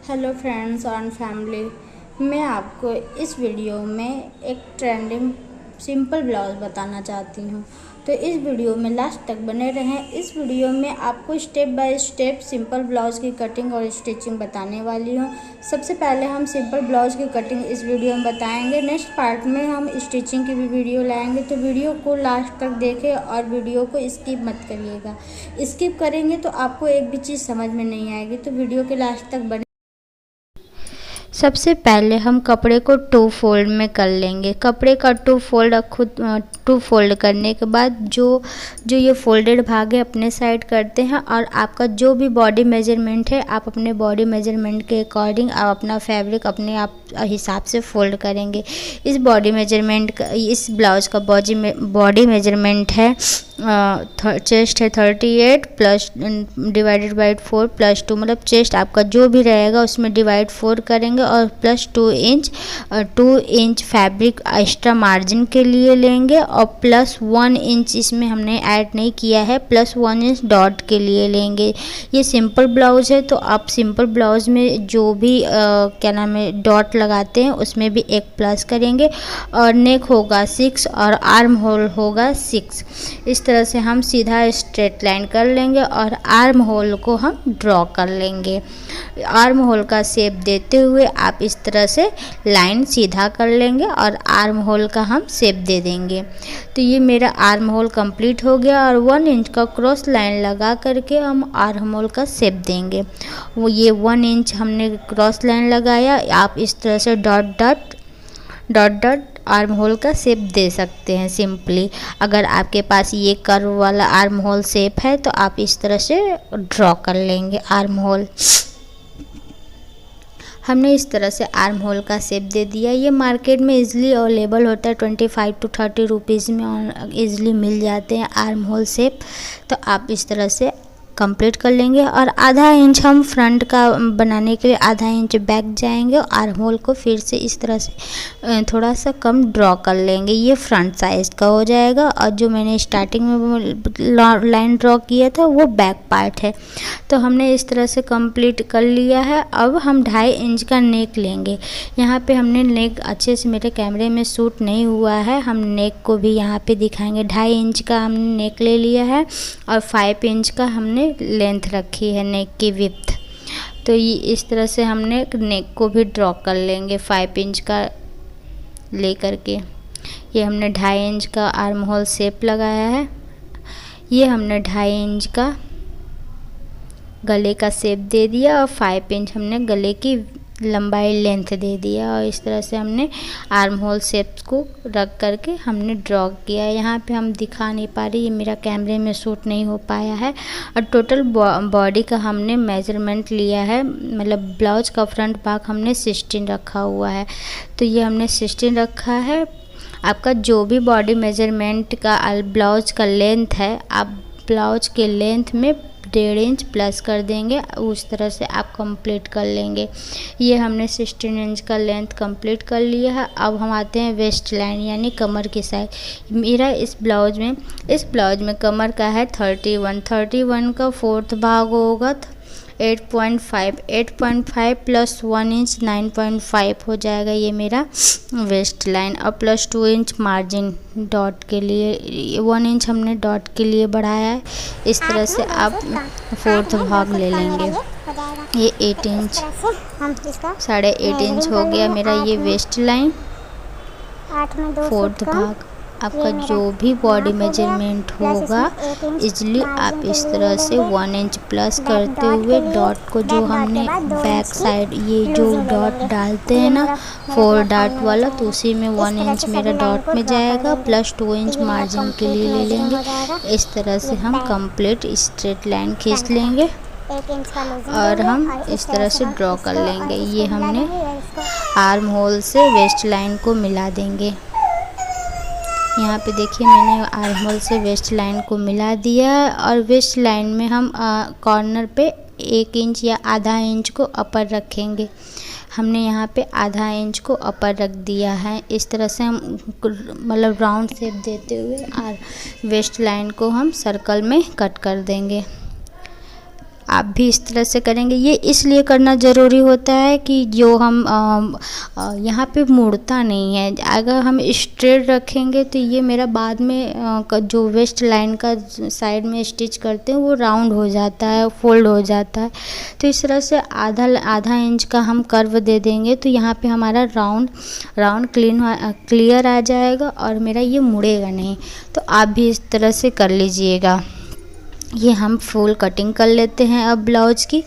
Hello friends और family, मैं आपको इस वीडियो में एक ट्रेंडिंग सिंपल ब्लाउज़ बताना चाहती हूँ। तो इस वीडियो में लास्ट तक बने रहें। इस वीडियो में आपको step by step simple blouse की कटिंग और स्टिचिंग बताने वाली हूँ। सबसे पहले हम सिंपल ब्लाउज़ की कटिंग इस वीडियो में बताएंगे। नेक्स्ट पार्ट में हम स्टिचिंग की भी वीडियो लाएंगे, तो वीडियो को लास्ट तक देखें और वीडियो को स्किप मत करिएगा। स्किप करेंगे तो आपको एक भी चीज़ समझ में नहीं आएगी, तो वीडियो के लास्ट तक बने। सबसे पहले हम कपड़े को 2 फोल्ड में कर लेंगे। कपड़े का 2 फोल्ड करने के बाद जो ये फोल्डेड भाग है अपने साइड करते हैं, और आपका जो भी बॉडी मेजरमेंट है आप अपने बॉडी मेजरमेंट के अकॉर्डिंग आप अपना फैब्रिक अपने आप हिसाब से फोल्ड करेंगे। इस बॉडी मेजरमेंट का, इस ब्लाउज़ का बॉडी मेजरमेंट है चेस्ट है 38 प्लस डिवाइडेड बाई 4 प्लस 2, मतलब चेस्ट आपका जो भी रहेगा उसमें डिवाइड 4 करेंगे और plus 2 inch fabric extra margin के लिए लेंगे, और प्लस 1 इंच इसमें हमने ऐड नहीं किया है, प्लस 1 इंच डॉट के लिए लेंगे। ये सिंपल ब्लाउज़ है, तो आप सिंपल ब्लाउज़ में जो भी क्या नाम है डॉट लगाते हैं उसमें भी एक प्लस करेंगे, और नेक होगा 6 और आर्म होल होगा 6। इस तरह से हम सीधा स्ट्रेट लाइन कर लेंगे और आर्म होल को हम ड्रॉ कर लेंगे। आर्म होल का शेप देते हुए आप इस तरह से लाइन सीधा कर लेंगे और आर्म होल का हम शेप दे देंगे। तो ये मेरा आर्म होल कंप्लीट हो गया, और 1 इंच का क्रॉस लाइन लगा करके हम आर्म होल का शेप देंगे। वो ये 1 इंच हमने क्रॉस लाइन लगाया, आप इस तरह से डॉट डॉट आर्म होल का शेप दे सकते हैं सिंपली। अगर आपके पास ये कर्व वाला आर्म होल शेप है तो आप इस तरह से ड्रॉ कर लेंगे आर्म होल। हमने इस तरह से आर्म होल का शेप दे दिया। ये मार्केट में इजीली अवेलेबल होता है, 25 to 30 रुपीज़ में इजीली मिल जाते हैं आर्म होल शेप। तो आप इस तरह से कंप्लीट कर लेंगे, और आधा इंच हम फ्रंट का बनाने के लिए आधा इंच बैक जाएंगे और आर्म होल को फिर से इस तरह से थोड़ा सा कम ड्रॉ कर लेंगे। ये फ्रंट साइज का हो जाएगा, और जो मैंने स्टार्टिंग में लाइन ड्रॉ किया था वो बैक पार्ट है। तो हमने इस तरह से कंप्लीट कर लिया है। अब हम 2.5 इंच का नेक लेंगे। यहाँ पे हमने नेक अच्छे से मेरे कैमरे में शूट नहीं हुआ है, हम नेक को भी यहाँ पे दिखाएंगे। 2.5 इंच का हमने नेक ले लिया है और 5 इंच का हमने लेंथ रखी है नेक की विड्थ। तो ये इस तरह से हमने नेक को भी ड्रॉ कर लेंगे 5 इंच का ले करके। ये हमने 2.5 इंच का आर्म होल शेप लगाया है। ये हमने 2.5 इंच का गले का शेप दे दिया, और 5 इंच हमने गले की लंबाई लेंथ दे दिया, और इस तरह से हमने आर्म होल शेप को रख करके हमने ड्रॉ किया। यहाँ पे हम दिखा नहीं पा रही, ये मेरा कैमरे में शूट नहीं हो पाया है। और टोटल बॉडी का हमने मेजरमेंट लिया है, मतलब ब्लाउज का फ्रंट पार्ट हमने 16 रखा हुआ है। तो ये हमने 16 रखा है। आपका जो भी बॉडी मेजरमेंट का ब्लाउज का लेंथ है, आप ब्लाउज के लेंथ में 1.5 इंच प्लस कर देंगे, उस तरह से आप कंप्लीट कर लेंगे। ये हमने 16 इंच का लेंथ कंप्लीट कर लिया है। अब हम आते हैं वेस्ट लाइन यानी कमर की साइड। मेरा इस ब्लाउज में कमर का है 31 का 4th भाग होगा 8.5 प्लस 1 इंच 9.5 हो जाएगा ये मेरा वेस्ट लाइन, और प्लस 2 इंच मार्जिन डॉट के लिए, 1 इंच हमने डॉट के लिए बढ़ाया है। इस तरह से आप 4th भाग ले लेंगे। ये 8 इंच 8.5 इंच हो गया मेरा ये वेस्ट लाइन। 4th भाग आपका जो भी बॉडी मेजरमेंट होगा इजली आप इस तरह से 1 इंच प्लस करते हुए डॉट को, जो हमने बैक साइड ये जो डॉट डालते हैं ना 4 डॉट वाला, तो उसी में 1 इंच मेरा डॉट में जाएगा, प्लस 2 इंच मार्जिन के लिए ले लेंगे। इस तरह से हम कंप्लीट स्ट्रेट लाइन खींच लेंगे और हम इस तरह से ड्रॉ कर लेंगे। ये हमने आर्म होल से वेस्ट लाइन को मिला देंगे। यहाँ पे देखिए मैंने आर्म होल से वेस्ट लाइन को मिला दिया है, और वेस्ट लाइन में हम कॉर्नर पे 1 इंच या आधा इंच को अपर रखेंगे। हमने यहाँ पे आधा इंच को अपर रख दिया है। इस तरह से हम मतलब राउंड शेप देते हुए और वेस्ट लाइन को हम सर्कल में कट कर देंगे। आप भी इस तरह से करेंगे। ये इसलिए करना ज़रूरी होता है कि जो हम यहाँ पे मुड़ता नहीं है। अगर हम स्ट्रेट रखेंगे तो ये मेरा बाद में जो वेस्ट लाइन का साइड में स्टिच करते हैं वो राउंड हो जाता है, फोल्ड हो जाता है। तो इस तरह से आधा इंच का हम कर्व दे देंगे तो यहाँ पे हमारा राउंड क्लियर आ जाएगा और मेरा ये मुड़ेगा नहीं। तो आप भी इस तरह से कर लीजिएगा। ये हम फुल कटिंग कर लेते हैं अब ब्लाउज़ की।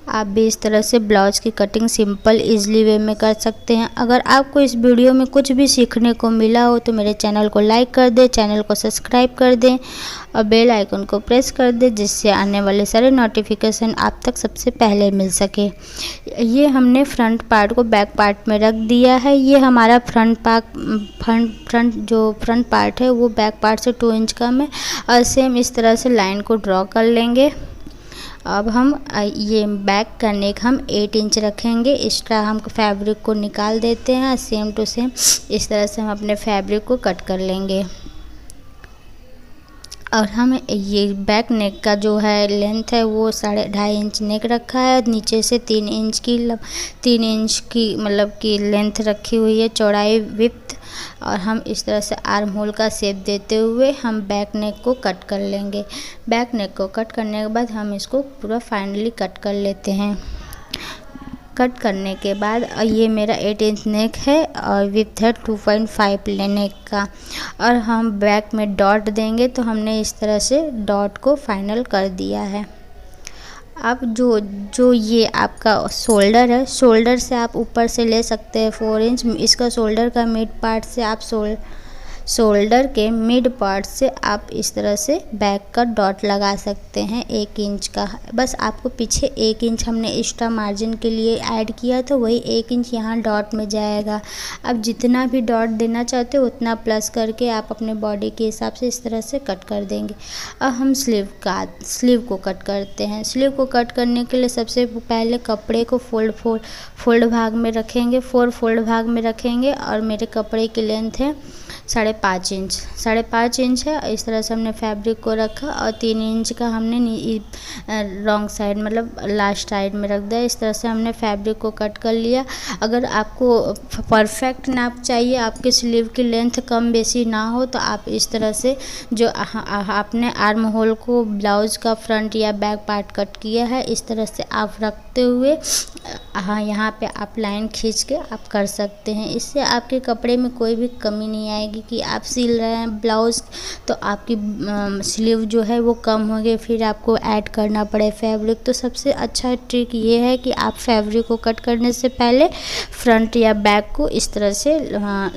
आप भी इस तरह से ब्लाउज़ की कटिंग सिंपल इजीली वे में कर सकते हैं। अगर आपको इस वीडियो में कुछ भी सीखने को मिला हो तो मेरे चैनल को लाइक कर दें, चैनल को सब्सक्राइब कर दें और बेल आइकन को प्रेस कर दें, जिससे आने वाले सारे नोटिफिकेशन आप तक सबसे पहले मिल सके। ये हमने फ्रंट पार्ट को बैक पार्ट में रख दिया है। ये हमारा फ्रंट पार्ट है वो बैक पार्ट से 2 इंच कम है और सेम इस तरह से लाइन को ड्रॉ कर लेंगे। अब हम ये बैक का नेक हम 8 इंच रखेंगे। एक्स्ट्रा हम फैब्रिक को निकाल देते हैं। सेम टू सेम इस तरह से हम अपने फैब्रिक को कट कर लेंगे। और हम ये बैक नेक का जो है लेंथ है वो 2.5 इंच नेक रखा है। नीचे से 3 इंच की मतलब की लेंथ रखी हुई है, चौड़ाई विड्थ। और हम इस तरह से आर्म होल का शेप देते हुए हम बैक नेक को कट कर लेंगे। बैक नेक को कट करने के बाद हम इसको पूरा फाइनली कट कर लेते हैं। कट करने के बाद ये मेरा 8 इंच नेक है और विड्थ है 2.5 नेक का। और हम बैक में डॉट देंगे तो हमने इस तरह से डॉट को फाइनल कर दिया है। अब जो ये आपका शोल्डर है, शोल्डर से आप ऊपर से ले सकते हैं 4 इंच। इसका शोल्डर का मिड पार्ट से आप शोल्डर के मिड पार्ट से आप इस तरह से बैक का डॉट लगा सकते हैं 1 इंच का। बस आपको पीछे 1 इंच हमने एक्स्ट्रा मार्जिन के लिए ऐड किया तो वही 1 इंच यहाँ डॉट में जाएगा। अब जितना भी डॉट देना चाहते हो उतना प्लस करके आप अपने बॉडी के हिसाब से इस तरह से कट कर देंगे। अब हम स्लीव को कट करते हैं। स्लीव को कट करने के लिए सबसे पहले कपड़े को फोल्ड भाग में रखेंगे, 4 फोल्ड भाग में रखेंगे। और मेरे कपड़े की लेंथ है 5.5 इंच है। इस तरह से हमने फैब्रिक को रखा और 3 इंच का हमने रॉन्ग साइड मतलब लास्ट साइड में रख दिया। इस तरह से हमने फैब्रिक को कट कर लिया। अगर आपको परफेक्ट नाप चाहिए, आपके स्लीव की लेंथ कम बेसी ना हो, तो आप इस तरह से जो आपने आर्म होल को ब्लाउज़ का फ्रंट या बैक पार्ट कट किया है इस तरह से आप रखते हुए यहाँ पे आप लाइन खींच के आप कर सकते हैं। इससे आपके कपड़े में कोई भी कमी नहीं आएगी कि आप सिल रहे हैं ब्लाउज़ तो आपकी स्लीव जो है वो कम हो गई, फिर आपको ऐड करना पड़े फैब्रिक। तो सबसे अच्छा ट्रिक ये है कि आप फैब्रिक को कट करने से पहले फ्रंट या बैक को इस तरह से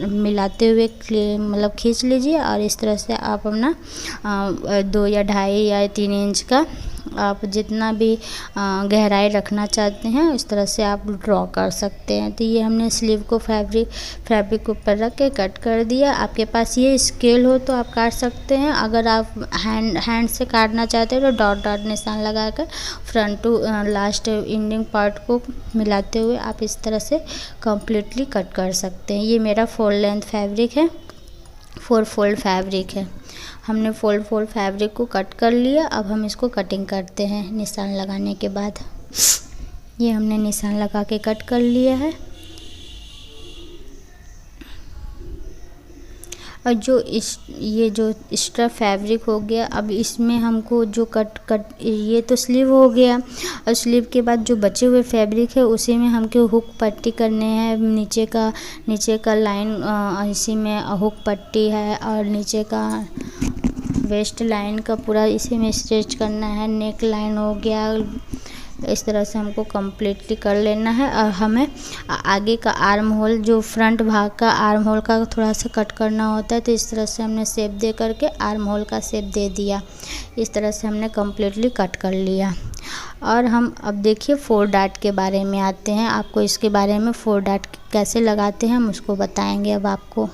मिलाते हुए मतलब खींच लीजिए और इस तरह से आप अपना 2 या 2.5 या 3 इंच का आप जितना भी गहराई रखना चाहते हैं इस तरह से आप ड्रॉ कर सकते हैं। तो ये हमने स्लीव को फैब्रिक के ऊपर रख के कट कर दिया। आपके पास ये स्केल हो तो आप काट सकते हैं। अगर आप हैंड से काटना चाहते हैं तो डॉट निशान लगाकर front to last ending part को मिलाते हुए आप इस तरह से कम्प्लीटली कट कर सकते हैं। ये मेरा 4 लेंथ फैब्रिक है, 4 फोल्ड फैब्रिक है। हमने फोल्ड फैब्रिक को कट कर लिया। अब हम इसको कटिंग करते हैं निशान लगाने के बाद। ये हमने निशान लगा के कट कर लिया है। और ये जो एक्स्ट्रा फैब्रिक हो गया, अब इसमें हमको जो ये तो स्लीव हो गया और स्लीव के बाद जो बचे हुए फैब्रिक है उसी में हमको हुक पट्टी करने हैं। नीचे का लाइन इसी में हुक पट्टी है और नीचे का वेस्ट लाइन का पूरा इसी में स्टिच करना है। नेक लाइन हो गया, इस तरह से हमको कम्प्लीटली कर लेना है। और हमें आगे का आर्म होल जो फ्रंट भाग का आर्म होल का थोड़ा सा कट करना होता है, तो इस तरह से हमने शेप दे करके आर्म होल का शेप दे दिया। इस तरह से हमने कम्प्लीटली कट कर लिया। और हम अब देखिए 4 डार्ट के बारे में आते हैं। आपको इसके बारे में 4 डार्ट कैसे लगाते हैं हम उसको बताएंगे अब आपको।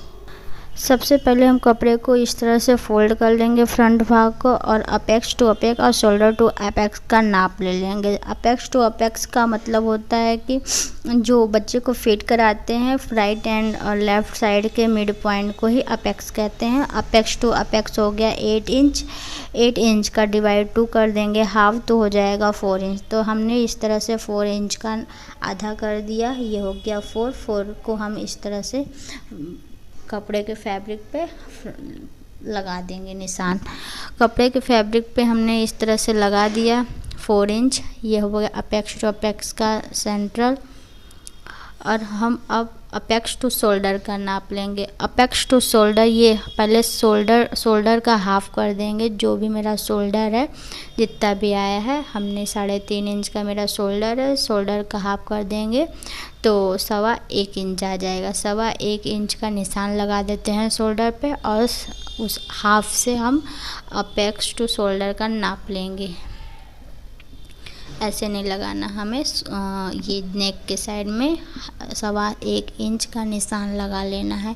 सबसे पहले हम कपड़े को इस तरह से फोल्ड कर लेंगे फ्रंट भाग को, और अपेक्स टू अपेक्स और शोल्डर टू अपेक्स का नाप ले लेंगे। अपेक्स टू अपेक्स का मतलब होता है कि जो बच्चे को फिट कराते हैं राइट एंड और लेफ़्ट साइड के मिड पॉइंट को ही अपेक्स कहते हैं। अपेक्स टू अपेक्स हो गया 8 इंच। 8 इंच का डिवाइड 2 कर देंगे हाफ, तो हो जाएगा 4 इंच। तो हमने इस तरह से 4 इंच का आधा कर दिया, ये हो गया 4 को हम इस तरह से कपड़े के फैब्रिक पे लगा देंगे निशान। कपड़े के फैब्रिक पे हमने इस तरह से लगा दिया 4 इंच। ये हो गया अपेक्स टू अपेक्स का सेंट्रल। और हम अब अपेक्स टू शोल्डर का नाप लेंगे। अपेक्स टू शोल्डर, ये पहले शोल्डर का हाफ कर देंगे। जो भी मेरा शोल्डर है जितना भी आया है, हमने 3.5 इंच का मेरा शोल्डर है, शोल्डर का हाफ कर देंगे तो 1.25 इंच आ जाएगा। 1.25 इंच का निशान लगा देते हैं शोल्डर पे, और उस हाफ से हम अपेक्स टू शोल्डर का नाप लेंगे। ऐसे नहीं लगाना हमें, ये नेक के साइड में 1.25 इंच का निशान लगा लेना है।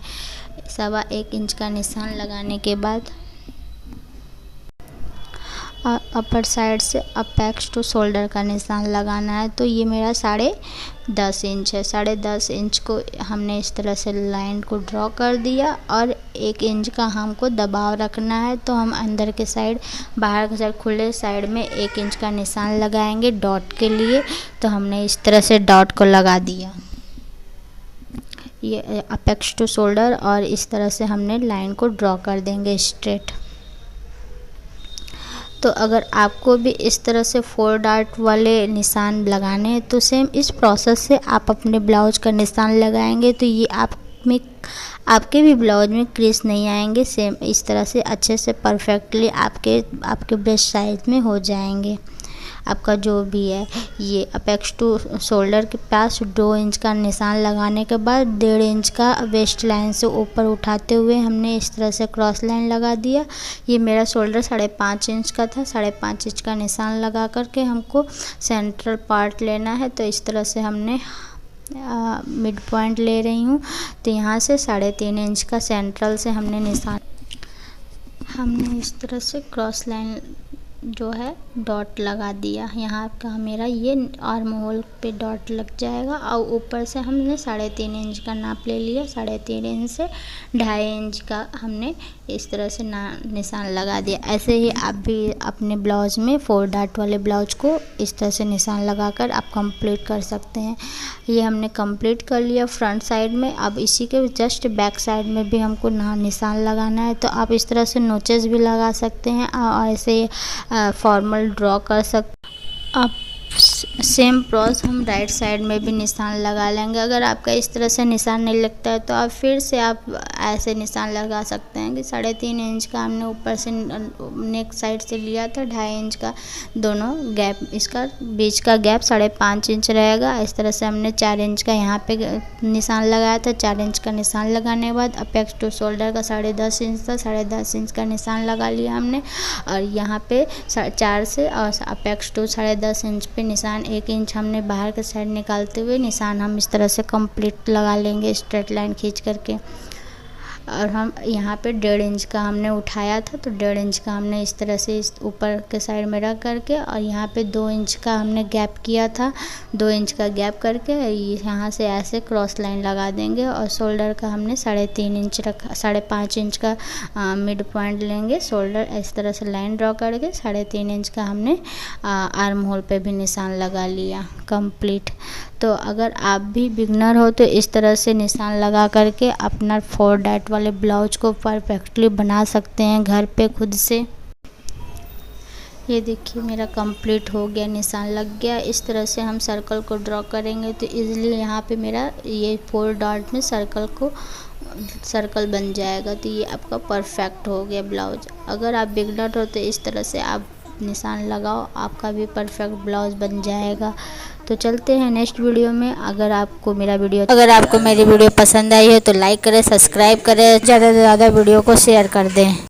1.25 इंच का निशान लगाने के बाद अपर साइड से अपेक्स टू शोल्डर का निशान लगाना है। तो ये मेरा 10.5 इंच है। 10.5 इंच को हमने इस तरह से लाइन को ड्रॉ कर दिया, और 1 इंच का हमको दबाव रखना है। तो हम अंदर के साइड, बाहर के साइड, खुले साइड में 1 इंच का निशान लगाएंगे डॉट के लिए। तो हमने इस तरह से डॉट को लगा दिया, ये अपेक्स टू शोल्डर, और इस तरह से हमने लाइन को ड्रॉ कर देंगे स्ट्रेट। तो अगर आपको भी इस तरह से 4 डॉट वाले निशान लगाने हैं तो सेम इस प्रोसेस से आप अपने ब्लाउज का निशान लगाएंगे, तो ये आपके भी ब्लाउज में क्रीज नहीं आएंगे। सेम इस तरह से अच्छे से परफेक्टली आपके ब्रेस्ट साइज में हो जाएंगे। आपका जो भी है, ये अपेक्स टू शोल्डर के पास 2 इंच का निशान लगाने के बाद 1.5 इंच का वेस्ट लाइन से ऊपर उठाते हुए हमने इस तरह से क्रॉस लाइन लगा दिया। ये मेरा शोल्डर 5.5 इंच का था। 5.5 इंच का निशान लगा करके हमको सेंट्रल पार्ट लेना है। तो इस तरह से हमने मिड पॉइंट ले रही हूँ। तो यहाँ से 3.5 इंच का सेंट्रल से हमने निशान, हमने इस तरह से क्रॉस लाइन जो है डॉट लगा दिया। यहाँ का मेरा ये आर्म होल पे डॉट लग जाएगा, और ऊपर से हमने 3.5 इंच का नाप ले लिया। 3.5 इंच से 2.5 इंच का हमने इस तरह से निशान लगा दिया। ऐसे ही आप भी अपने ब्लाउज में 4 डॉट वाले ब्लाउज को इस तरह से निशान लगाकर आप कंप्लीट कर सकते हैं। ये हमने कंप्लीट कर लिया फ्रंट साइड में। अब इसी के जस्ट बैक साइड में भी हमको निशान लगाना है। तो आप इस तरह से नोचेस भी लगा सकते हैं, और ऐसे फॉर्मल ड्रॉ कर सकते। आप सेम प्रोसेस हम राइट साइड में भी निशान लगा लेंगे। अगर आपका इस तरह से निशान नहीं लगता है तो आप फिर से आप ऐसे निशान लगा सकते हैं कि 3.5 इंच का हमने ऊपर से नेक साइड से लिया था, 2.5 इंच का दोनों गैप, इसका बीच का गैप 5.5 इंच रहेगा। इस तरह से हमने 4 इंच का यहाँ पे निशान लगाया था। 4 इंच का निशान लगाने के बाद अपेक्स टू शोल्डर का 10.5 इंच था, 10.5 इंच का निशान लगा लिया हमने। और यहाँ पे 4 से और अपेक्स टू 10.5 इंच पे निशान 1 इंच हमने बाहर के साइड निकालते हुए निशान हम इस तरह से कंप्लीट लगा लेंगे स्ट्रेट लाइन खींच करके। और हम यहाँ पे 1.5 इंच का हमने उठाया था, तो 1.5 इंच का हमने इस तरह से इस ऊपर के साइड में रख करके, और यहाँ पे 2 इंच का हमने गैप किया था। 2 इंच का गैप करके यहाँ से ऐसे क्रॉस लाइन लगा देंगे। और शोल्डर का हमने 3.5 इंच रखा, 5.5 इंच का मिड पॉइंट लेंगे। शोल्डर इस तरह से लाइन ड्रॉ करके 3.5 इंच का हमने आर्म होल पे भी निशान लगा लिया कंप्लीट। तो अगर आप भी बिगनर हो तो इस तरह से निशान लगा करके अपना 4 डॉट वाले ब्लाउज को परफेक्टली बना सकते हैं घर पे खुद से। ये देखिए मेरा कंप्लीट हो गया, निशान लग गया। इस तरह से हम सर्कल को ड्रॉ करेंगे तो इजीली यहाँ पे मेरा ये 4 डॉट में सर्कल बन जाएगा। तो ये आपका परफेक्ट हो गया ब्लाउज। अगर आप बिगनर हो तो इस तरह से आप निशान लगाओ, आपका भी परफेक्ट ब्लाउज बन जाएगा। तो चलते हैं नेक्स्ट वीडियो में। अगर आपको मेरी वीडियो पसंद आई है तो लाइक करें, सब्सक्राइब करें, ज़्यादा से ज़्यादा वीडियो को शेयर कर दें।